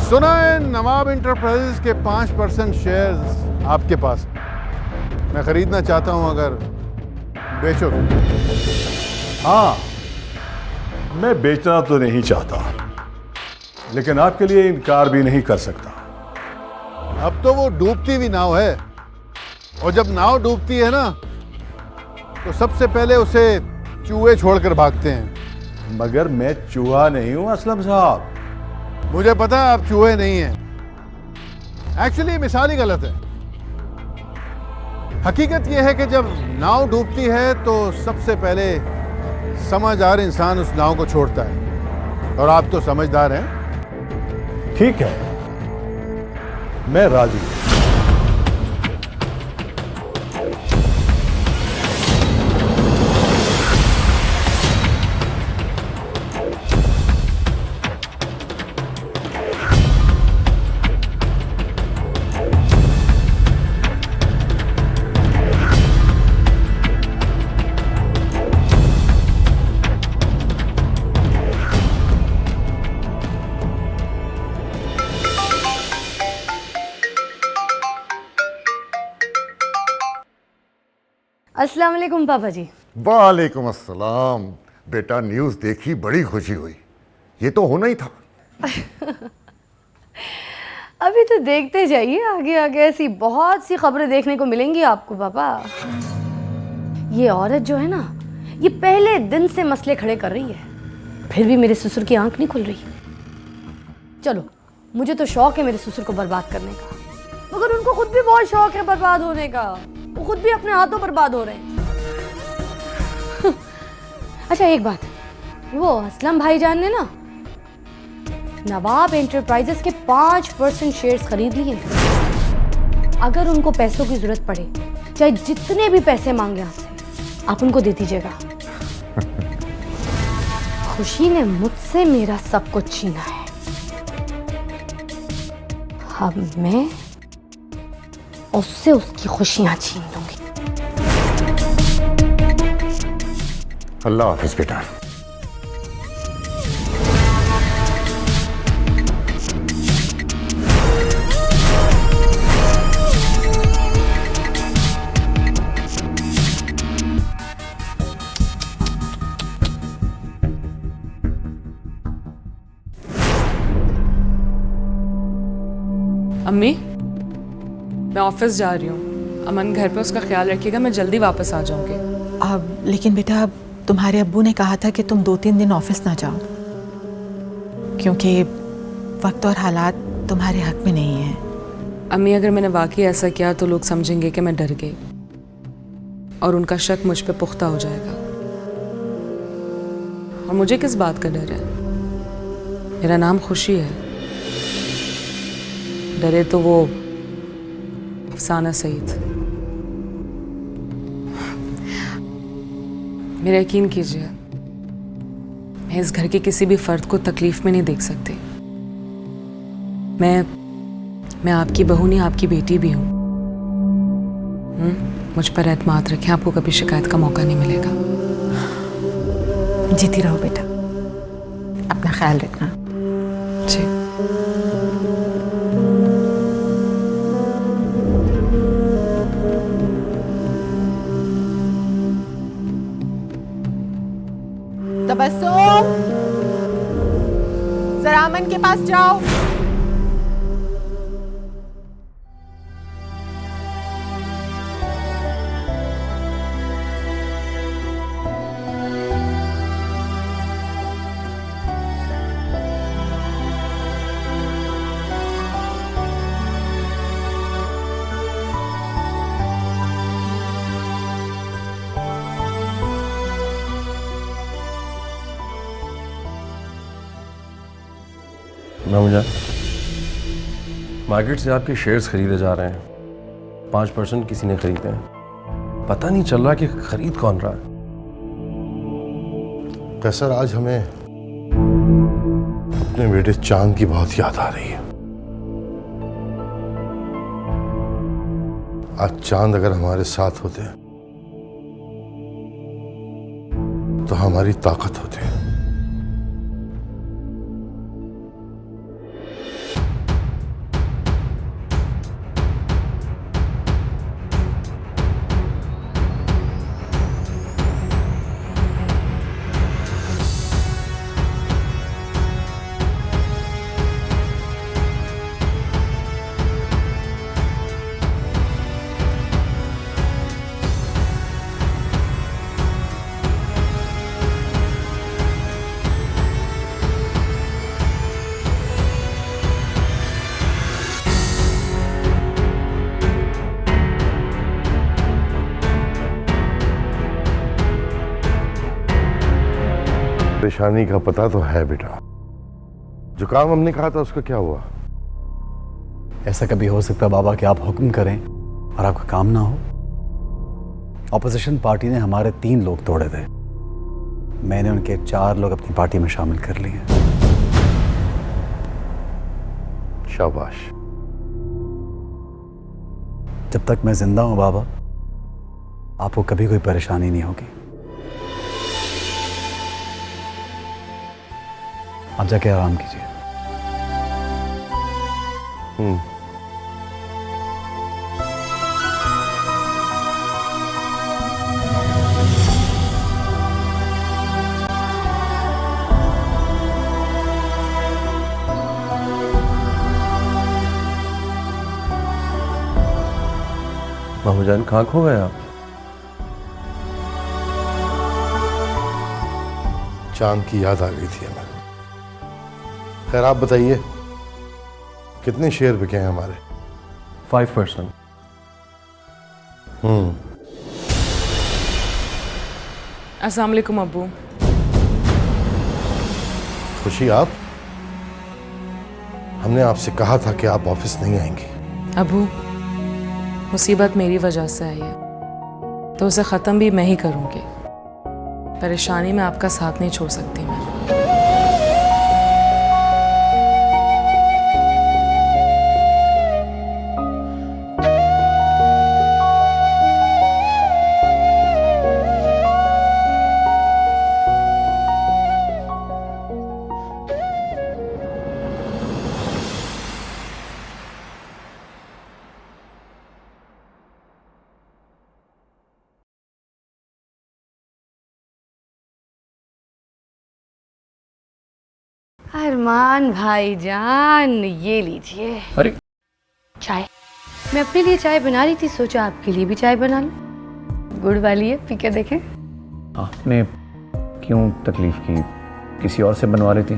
सुना है नवाब इंटरप्राइजेस के 5% शेयर्स आपके पास। मैं खरीदना चाहता हूं, अगर बेचो। हाँ, मैं बेचना तो नहीं चाहता, लेकिन आपके लिए इनकार भी नहीं कर सकता। अब तो वो डूबती हुई नाव है, और जब नाव डूबती है ना, तो सबसे पहले उसे चूहे छोड़कर भागते हैं। मगर मैं चूहा नहीं हूं असलम साहब। मुझे पता है आप चूहे नहीं हैं। एक्चुअली मिसाल ही गलत है। हकीकत यह है कि जब नाव डूबती है तो सबसे पहले समझदार इंसान उस नाव को छोड़ता है, और आप तो समझदार हैं। ठीक है, मैं राजी हूं। अस्सलाम वालेकुम पापा जी। वालेकुम अस्सलाम। बेटा, न्यूज़ देखी, बड़ी खुशी हुई। ये तो होना ही था। अभी तो देखते जाइए, आगे आगे ऐसी बहुत सी खबरें देखने को मिलेंगी आपको पापा। ये औरत जो है ना, ये पहले दिन से मसले खड़े कर रही है, फिर भी मेरे ससुर की आंख नहीं खुल रही। चलो, मुझे तो शौक है मेरे ससुर को बर्बाद करने का, मगर उनको खुद भी बहुत शौक है बर्बाद होने का। वो खुद भी अपने हाथों बर्बाद हो रहे हैं। अच्छा एक बात, वो असलम भाईजान ने ना नवाब एंटरप्राइजेस के 5% शेयर्स खरीद लिए। अगर उनको पैसों की जरूरत पड़े, चाहे जितने भी पैसे मांगे आपसे, आप उनको दे दीजिएगा। खुशी ने मुझसे मेरा सब कुछ छीना है, अब मैं उससे उसकी खुशियां छीन लूंगी। अल्लाह हाफिज बेटा। अम्मी, मैं ऑफिस जा रही हूँ। अमन घर पे, उसका ख्याल रखिएगा। मैं जल्दी वापस आ जाऊंगी। अब लेकिन बेटा, तुम्हारे अब्बू ने कहा था कि तुम 2-3 दिन ऑफिस ना जाओ, क्योंकि वक्त और हालात तुम्हारे हक में नहीं है। अम्मी, अगर मैंने वाकई ऐसा किया तो लोग समझेंगे कि मैं डर गई, और उनका शक मुझ पे पुख्ता हो जाएगा। और मुझे किस बात का डर है? मेरा नाम खुशी है। डरे तो वो अफसाना सईद। मेरा यकीन कीजिए, मैं इस घर के किसी भी फर्द को तकलीफ में नहीं देख सकती। मैं आपकी बहू नहीं, आपकी बेटी भी हूं। मुझ पर एतमाद रखें, आपको कभी शिकायत का मौका नहीं मिलेगा। जीती रहो बेटा, अपना ख्याल रखना। जी। तबस्सुम, जरा अमन के पास जाओ। मामूजा, मार्केट से आपके शेयर्स खरीदे जा रहे हैं। 5% किसी ने खरीदे हैं। पता नहीं चल रहा कि खरीद कौन रहा है। कैसर, आज हमें अपने बेटे चांद की बहुत याद आ रही है। आज चांद अगर हमारे साथ होते तो हमारी ताकत होती। परेशानी का पता तो है बेटा। जो काम हमने कहा था उसका क्या हुआ? ऐसा कभी हो सकता बाबा कि आप हुक्म करें और आपका काम ना हो? ऑपोजिशन पार्टी ने हमारे 3 लोग तोड़े थे, मैंने उनके 4 लोग अपनी पार्टी में शामिल कर लिए। शाबाश। जब तक मैं जिंदा हूं बाबा, आपको कभी कोई परेशानी नहीं होगी। आप जाके आराम कीजिए। मामू जान कहाँ खो गए आप? चांद की याद आ गई थी हमें। खैर आप बताइए, कितने शेयर बिके हैं हमारे? 5%। अस्सलाम वालेकुम अब्बू। खुशी आप, हमने आपसे कहा था कि आप ऑफिस नहीं आएंगे। अब्बू, मुसीबत मेरी वजह से आई है तो उसे ख़त्म भी मैं ही करूँगी। परेशानी में आपका साथ नहीं छोड़ सकती मैं। अरमान भाईजान, ये लीजिए। अरे चाय। मैं अपने लिए चाय बना रही थी, सोचा आपके लिए भी चाय बना लूं। गुड़ वाली है, पी के देखें। आपने क्यों तकलीफ की? किसी और से बनवा लेती?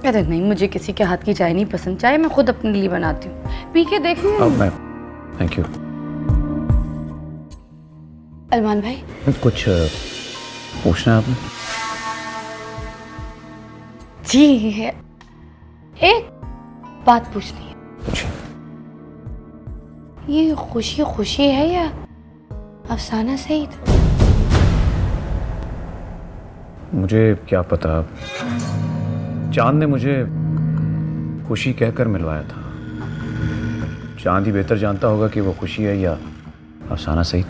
अरे नहीं, मुझे किसी के हाथ की चाय नहीं पसंद। चाय मैं खुद अपने लिए बनाती हूँ, पी के देखें। अब मैं थैंक यू। अरमान भाई, कुछ पूछना है आपने? जी है, एक बात पूछनी है। पूछिए। ये खुशी खुशी है या अफसाना सईद? मुझे क्या पता, चांद ने मुझे खुशी कहकर मिलवाया था। चांद ही बेहतर जानता होगा कि वो खुशी है या अफसाना सईद।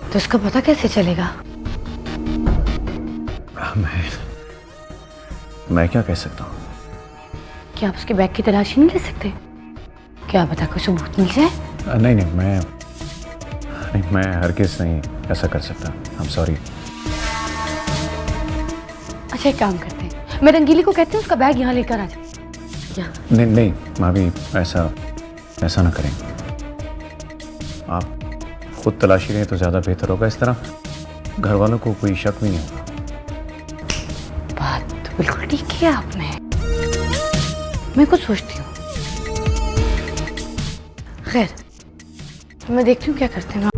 तो उसका पता कैसे चलेगा? मैं क्या कह सकता हूँ? क्या आप उसके बैग की तलाशी नहीं ले सकते? क्या पता कोई सबूत मिल जाए? नहीं, मैं हरगिज़ नहीं ऐसा कर सकता। I am sorry. अच्छा, एक काम करते हैं, मैं रंगीली को कहती हूँ उसका बैग यहाँ लेकर आ जाए। नहीं भाभी, ऐसा ना करें। आप खुद तलाशी लें तो ज़्यादा बेहतर होगा। इस तरह घर वालों को कोई शक भी नहीं होगा। बात तो बिल्कुल ठीक है आपने। मैं कुछ सोचती हूँ। खैर, मैं देखती हूँ क्या करते हैं।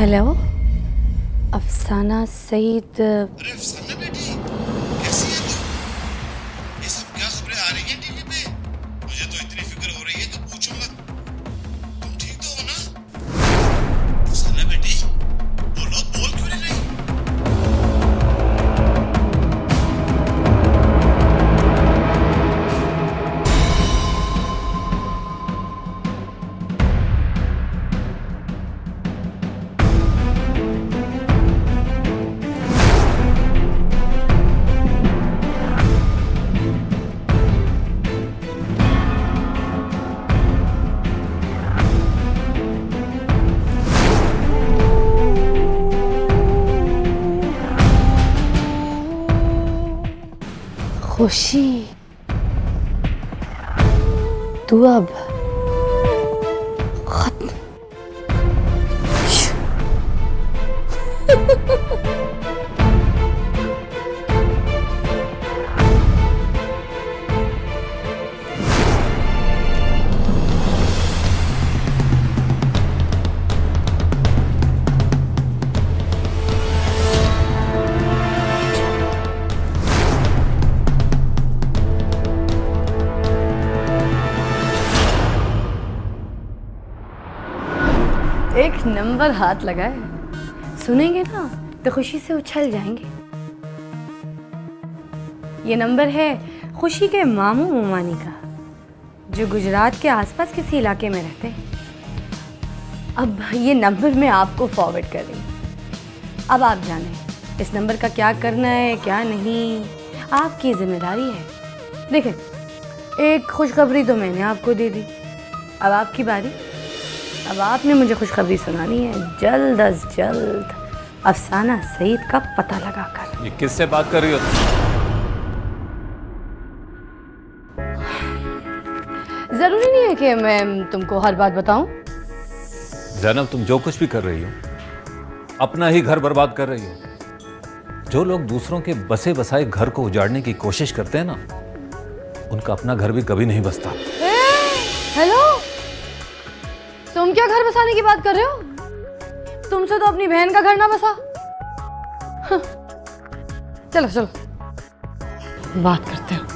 हेलो, अफसाना सईद। अरे अफसाना बेटी, कैसी है तू? ये सब क्या खबरें आ रही हैं टीवी पे? मुझे तो इतनी फिक्र हो रही है कि पूछो मत। तुम ठीक तो हो ना? अफसाना बेटी, बोलो, बोल क्यों नहीं रही? खुशी, तू अब खत्म। एक नंबर हाथ लगा है, सुनेंगे ना तो खुशी से उछल जाएंगे। ये नंबर है खुशी के मामू मुमानी का, जो गुजरात के आसपास किसी इलाके में रहते हैं। अब ये नंबर मैं आपको फॉरवर्ड कर रही हूँ। अब आप जानें इस नंबर का क्या करना है क्या नहीं, आपकी जिम्मेदारी है। देखें, एक खुशखबरी तो मैंने आपको दे दी, अब आपकी बारी। अब आपने मुझे खुशखबरी सुनानी है जल्द अज जल्द अफसाना सईद का पता लगाकर। ये किससे बात कर रही हो तुम? जरूरी नहीं है कि मैं तुमको हर बात बताऊं। जैनब, तुम जो कुछ भी कर रही हो अपना ही घर बर्बाद कर रही हो। जो लोग दूसरों के बसे बसाए घर को उजाड़ने की कोशिश करते हैं ना, उनका अपना घर भी कभी नहीं बसता। हेलो, तुम क्या घर बसाने की बात कर रहे हो? तुमसे तो अपनी बहन का घर ना बसा। हाँ। चलो चलो बात करते हो।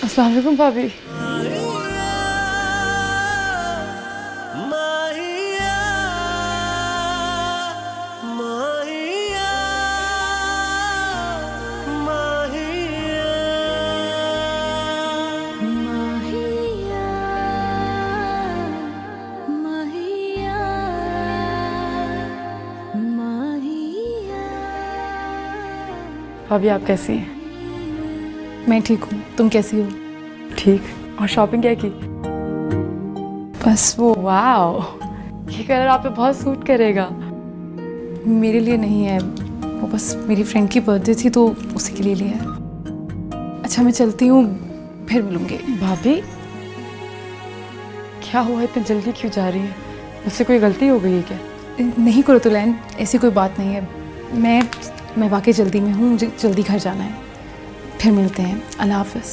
अस्सलाम वालेकुम भाभी। भाभी आप कैसी हैं? मैं ठीक हूँ, तुम कैसी हो? ठीक। और शॉपिंग क्या की? बस वो वाओ, ये कलर आप पे बहुत सूट करेगा। मेरे लिए नहीं है, वो बस मेरी फ्रेंड की बर्थडे थी तो उसी के लिए लिया है। अच्छा मैं चलती हूँ, फिर मिलूंगी। भाभी क्या हुआ, इतनी जल्दी क्यों जा रही है? मुझसे कोई गलती हो गई है क्या? नहीं करो तो लैन, ऐसी कोई बात नहीं है। मैं वाकई जल्दी में हूँ, मुझे जल्दी घर जाना है। फिर मिलते हैं, अल्लाह हाफ़िज़।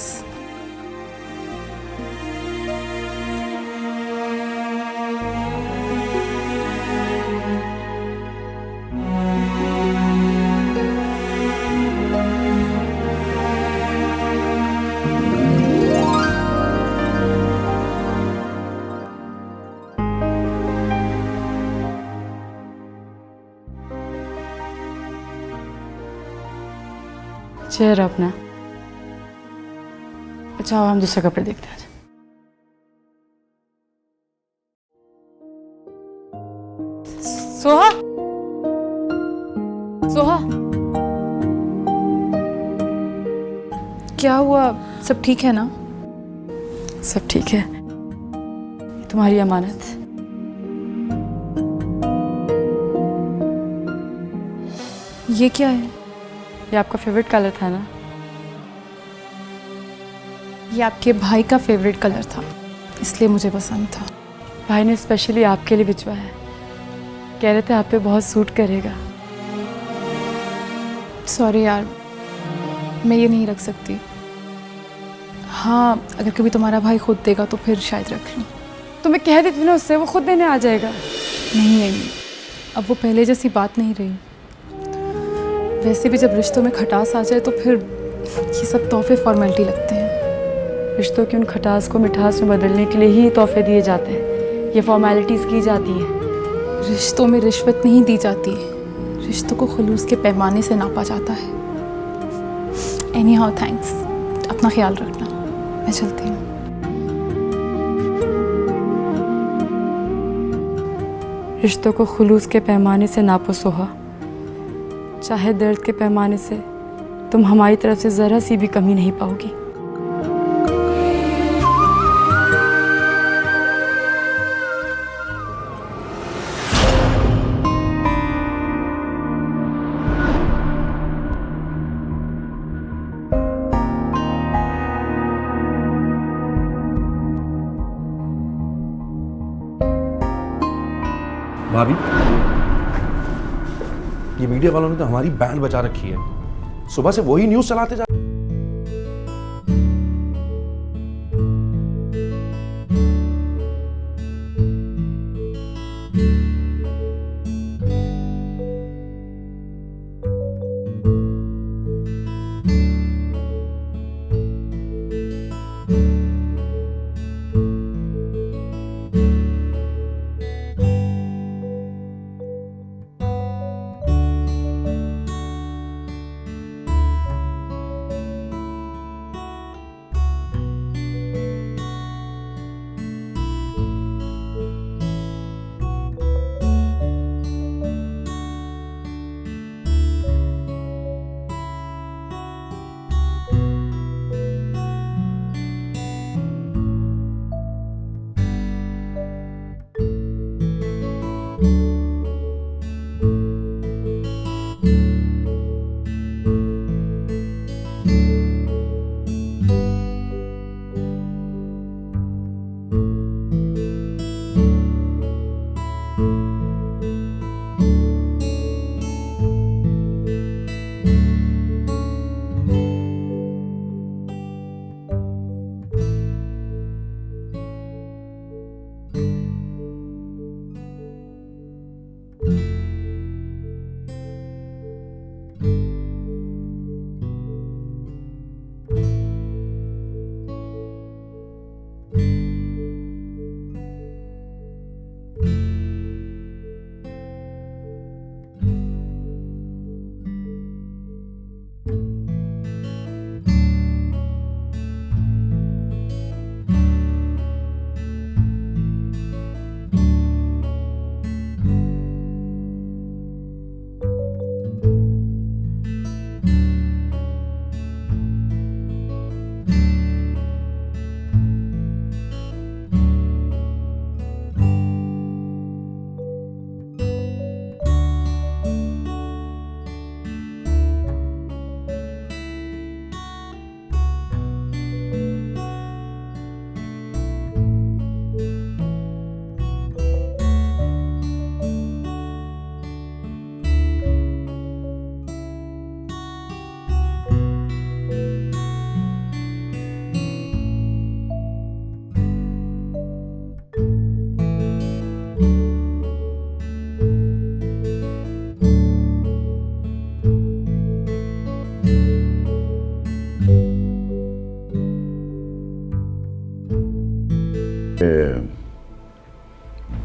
चेयर अपना। अच्छा हम दूसरे कपड़े देखते हैं। सोहा, सोहा, क्या हुआ? सब ठीक है ना? सब ठीक है। तुम्हारी अमानत। ये क्या है? ये आपका फेवरेट कलर था ना? ये आपके भाई का फेवरेट कलर था, इसलिए मुझे पसंद था। भाई ने स्पेशली आपके लिए भिजवाया है। कह रहे थे आप पे बहुत सूट करेगा। सॉरी यार, मैं ये नहीं रख सकती। हाँ, अगर कभी तुम्हारा भाई खुद देगा तो फिर शायद रख लूँ। तो मैं कह देती ना उससे, वो खुद देने आ जाएगा। नहीं, अब वो पहले जैसी बात नहीं रही। वैसे भी जब रिश्तों में खटास आ जाए तो फिर ये सब तोहफे फॉर्मेलिटी लगते हैं। रिश्तों की उन खटास को मिठास में बदलने के लिए ही तोहफे दिए जाते हैं, ये फॉर्मेलिटीज़ की जाती हैं। रिश्तों में रिश्वत नहीं दी जाती, रिश्तों को खुलूस के पैमाने से नापा जाता है। एनी हाउ थैंक्स, अपना ख्याल रखना। मैं चलती हूँ। रिश्तों को खुलूस के पैमाने से नापो सोहा, चाहे दर्द के पैमाने से तुम हमारी तरफ से ज़रा सी भी कमी नहीं पाओगी। भाभी, ये मीडिया वालों ने तो हमारी बैंड बचा रखी है। सुबह से वही न्यूज़ चलाते जा।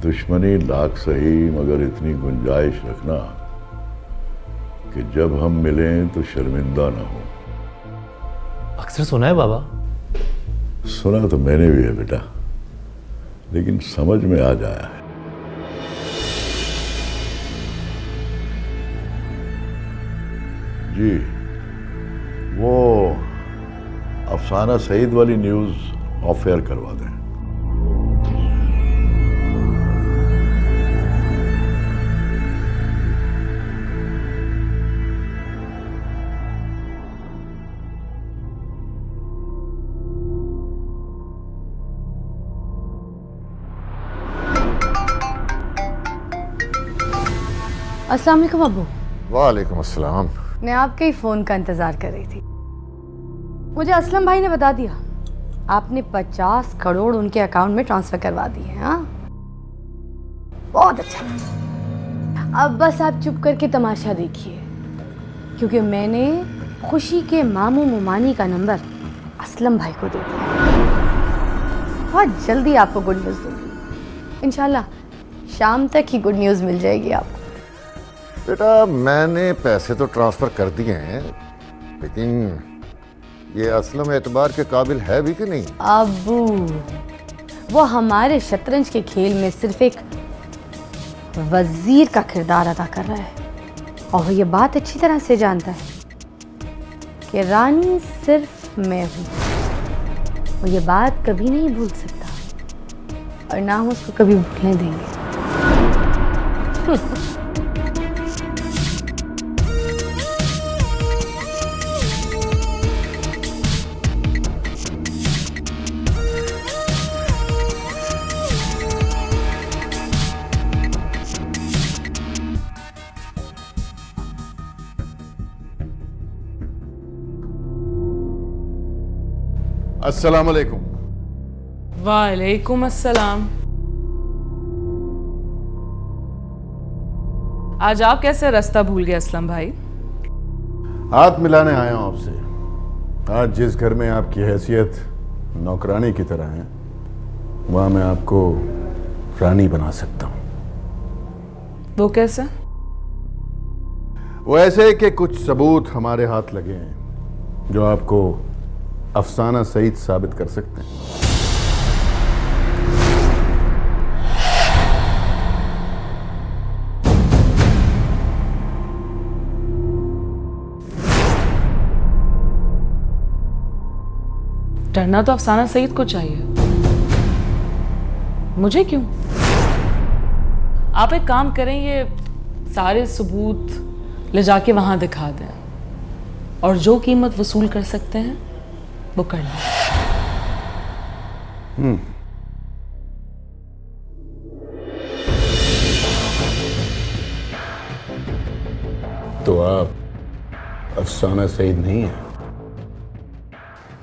दुश्मनी लाख सही, मगर इतनी गुंजाइश रखना कि जब हम मिलें तो शर्मिंदा ना हो। असर सुना है बाबा? सुना तो मैंने भी है बेटा, लेकिन समझ में आ जाया है। जी, वो अफसाना सईद वाली न्यूज़ ऑफ एयर करवा दें। अस्सलाम वालेकुम अब्बू। वालेकुम अस्सलाम। मैं आपके ही फ़ोन का इंतज़ार कर रही थी। मुझे असलम भाई ने बता दिया आपने 50 करोड़ उनके अकाउंट में ट्रांसफ़र करवा दिए हैं। हाँ, बहुत अच्छा। अब बस आप चुप करके तमाशा देखिए, क्योंकि मैंने खुशी के मामू मुमानी का नंबर असलम भाई को दे दिया। बहुत जल्दी आपको गुड न्यूज़ दूंगी इंशाल्लाह। शाम तक ही गुड न्यूज़ मिल जाएगी आपको। बेटा मैंने पैसे तो ट्रांसफ़र कर दिए हैं, लेकिन ये असलम एतबार के काबिल है भी कि नहीं? अबू, वो हमारे शतरंज के खेल में सिर्फ एक वजीर का किरदार अदा कर रहा है, और वो ये बात अच्छी तरह से जानता है कि रानी सिर्फ मैं हूँ। वो ये बात कभी नहीं भूल सकता, और ना हम उसको कभी भूलने देंगे। अस्सलाम वालेकुम। वालेकुम अस्सलाम। आज आप कैसे रास्ता भूल गए असलम भाई? हाथ मिलाने आया हूं आपसे। आज जिस घर में आपकी हैसियत नौकरानी की तरह है, वहां मैं आपको रानी बना सकता हूं। वो कैसे? वो ऐसे कि कुछ सबूत हमारे हाथ लगे हैं जो आपको अफसाना सईद साबित कर सकते हैं। डरना तो अफसाना सईद को चाहिए, मुझे क्यों? आप एक काम करें, ये सारे सबूत ले जाके वहां दिखा दें, और जो कीमत वसूल कर सकते हैं वो कर लें। तो आप अफसाना सईद नहीं है?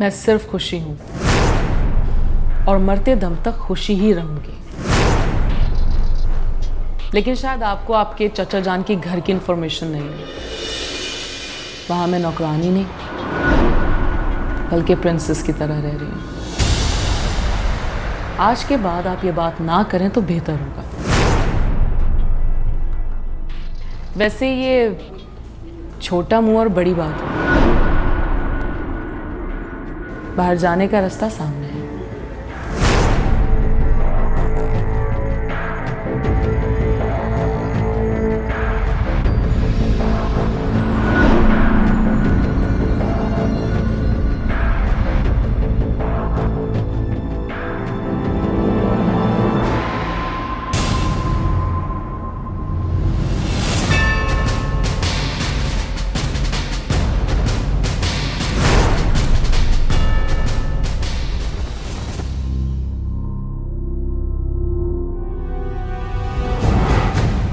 मैं सिर्फ खुशी हूं, और मरते दम तक खुशी ही रहूंगी। लेकिन शायद आपको आपके चचा जान के घर की इंफॉर्मेशन नहीं है। वहां मैं नौकरानी नहीं, बल्कि प्रिंसेस की तरह रह रही हूं। आज के बाद आप ये बात ना करें तो बेहतर होगा। वैसे ये छोटा मुंह और बड़ी बात है, बाहर जाने का रास्ता सामने है।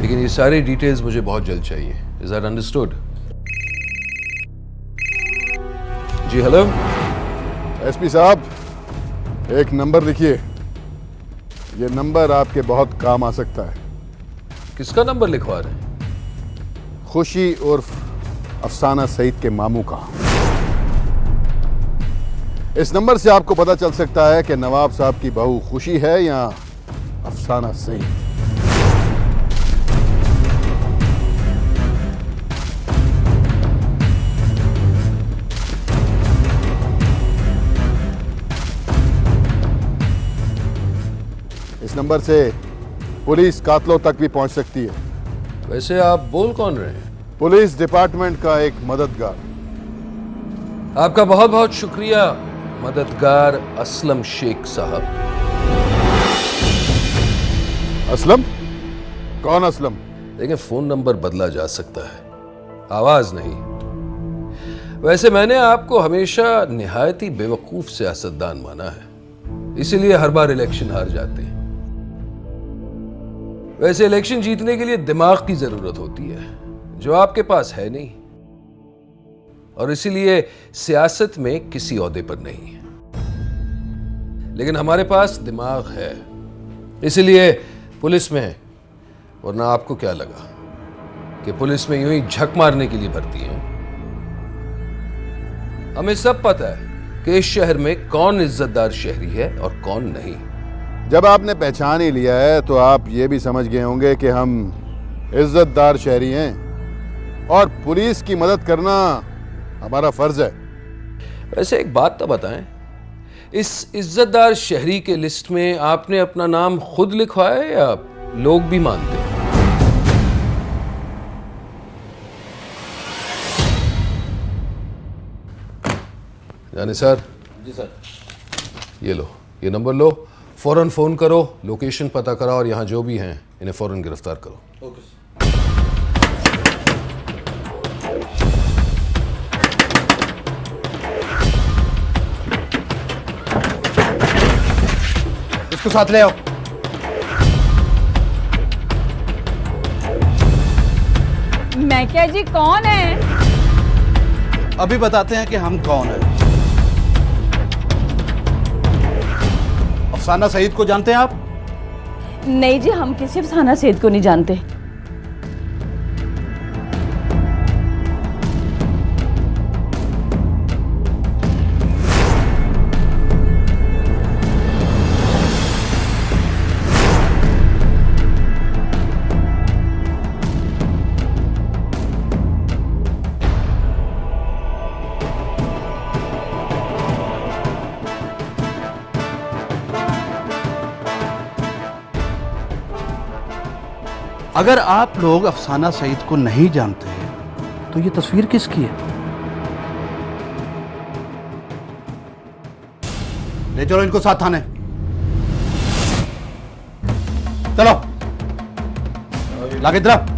लेकिन ये सारी डिटेल्स मुझे बहुत जल्द चाहिए। Is that understood? जी हेलो एसपी साहब, एक नंबर लिखिए। ये नंबर आपके बहुत काम आ सकता है। किसका नंबर लिखवा रहे हैं? खुशी उर्फ अफसाना सईद के मामू का। इस नंबर से आपको पता चल सकता है कि नवाब साहब की बहू खुशी है या अफसाना सईद। नंबर से पुलिस कातलों तक भी पहुंच सकती है। वैसे आप बोल कौन रहे हैं? पुलिस डिपार्टमेंट का एक मददगार। आपका बहुत बहुत शुक्रिया मददगार असलम शेख साहब। असलम? कौन असलम? देखिए, फोन नंबर बदला जा सकता है, आवाज नहीं। वैसे मैंने आपको हमेशा निहायती बेवकूफ सियासतदान माना है, इसीलिए हर बार इलेक्शन हार जाते हैं। वैसे इलेक्शन जीतने के लिए दिमाग की जरूरत होती है, जो आपके पास है नहीं, और इसीलिए सियासत में किसी ओहदे पर नहीं है। लेकिन हमारे पास दिमाग है, इसीलिए पुलिस में है। वरना आपको क्या लगा कि पुलिस में यूं ही झक मारने के लिए भर्ती है? हमें सब पता है कि इस शहर में कौन इज्जतदार शहरी है और कौन नहीं। जब आपने पहचान ही लिया है तो आप ये भी समझ गए होंगे कि हम इज्जतदार शहरी हैं और पुलिस की मदद करना हमारा फर्ज है। वैसे एक बात तो बताएं, इस इज्जतदार शहरी के लिस्ट में आपने अपना नाम खुद लिखवाया है या लोग भी मानते हैं? यानी सर। जी सर। ये लो, ये नंबर लो, फौरन फोन करो, लोकेशन पता कराओ और यहाँ जो भी हैं इन्हें फौरन गिरफ्तार करो। Okay sir. इसको साथ ले आओ। मैं क्या जी, कौन है? अभी बताते हैं कि हम कौन हैं। अफसाना सईद को जानते हैं आप? नहीं जी, हम किसी अफसाना सईद को नहीं जानते। अगर आप लोग अफसाना सईद को नहीं जानते तो ये तस्वीर किसकी है? ले चलो इनको साथ थाने। चलो लागे इधर।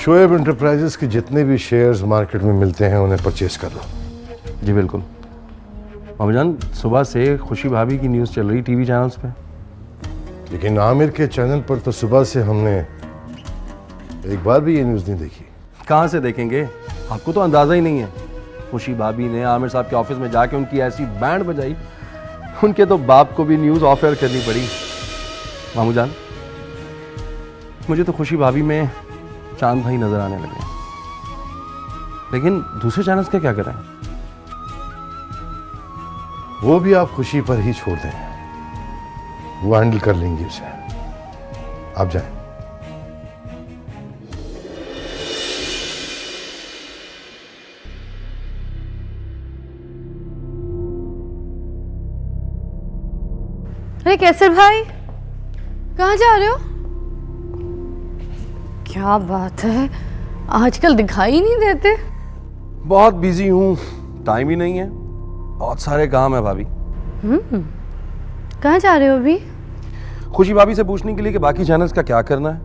शोएब इंटरप्राइजेस के जितने भी शेयर्स मार्केट में मिलते हैं उन्हें परचेज कर लो। जी बिल्कुल। मामूजान, सुबह से खुशी भाभी की न्यूज़ चल रही टीवी चैनल्स पे। लेकिन आमिर के चैनल पर तो सुबह से हमने एक बार भी ये न्यूज़ नहीं देखी। कहाँ से देखेंगे, आपको तो अंदाज़ा ही नहीं है। खुशी भाभी ने आमिर साहब के ऑफिस में जाके उनकी ऐसी बैंड बजाई, उनके तो बाप को भी न्यूज़ ऑफ एयर करनी पड़ी। मामूजान, मुझे तो खुशी भाभी में चांद भाई नजर आने लगे, लेकिन दूसरे चैनल्स का क्या करें? वो भी आप खुशी पर ही छोड़ दें, वो हैंडल कर लेंगे उसे। आप जाएं। अरे कैसर भाई, कहाँ जा रहे हो? क्या बात है, आजकल दिखाई नहीं देते। बहुत बिजी हूँ, टाइम ही नहीं है, बहुत सारे काम है भाभी। कहाँ जा रहे हो अभी? खुशी भाभी से पूछने के लिए कि बाकी चैनल्स का क्या करना है।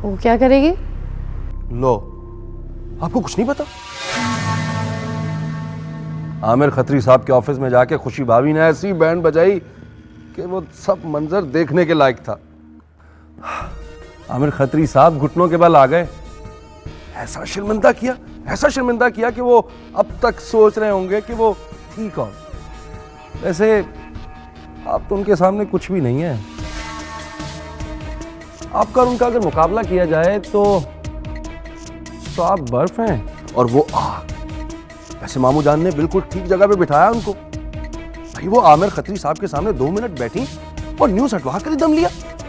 वो क्या करेगी? लो, आपको कुछ नहीं पता? आमिर खत्री साहब के ऑफिस में जाके खुशी भाभी ने ऐसी बैंड बजाई कि वो सब मंजर देखने के लायक था। आमिर खत्री साहब घुटनों के बल आ गए। ऐसा शर्मिंदा किया कि वो अब तक सोच रहे होंगे कि वो थी कौन। वैसे आप तो उनके सामने कुछ भी नहीं है। आपका और उनका अगर मुकाबला किया जाए तो आप बर्फ हैं और वो आग। वैसे मामू जान ने बिल्कुल ठीक जगह पे बिठाया उनको। भाई वो आमिर खत्री साहब के सामने 2 मिनट बैठी और न्यूज हटवा कर ही दम लिया।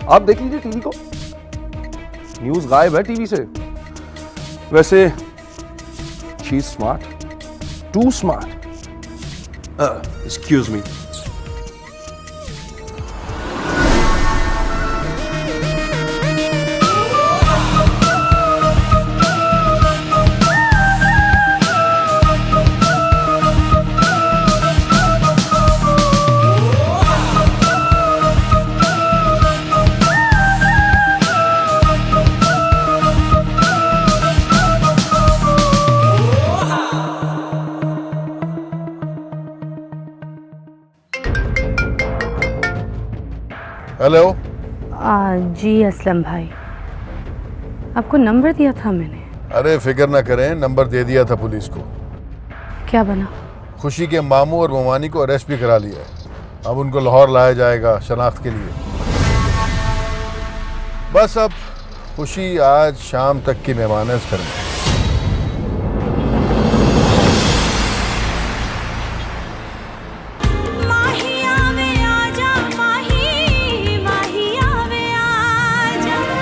आप देख लीजिए टीवी को, न्यूज गायब है टीवी से। वैसे she is smart, too smart. Excuse me. Hello. जी असलम भाई, आपको नंबर दिया था मैंने। अरे फिक्र ना करें, नंबर दे दिया था पुलिस को। क्या बना? खुशी के मामू और मोमानी को अरेस्ट भी करा लिया है। अब उनको लाहौर लाया जाएगा शनाख्त के लिए। बस अब खुशी आज शाम तक की मेहमान है इस घर में।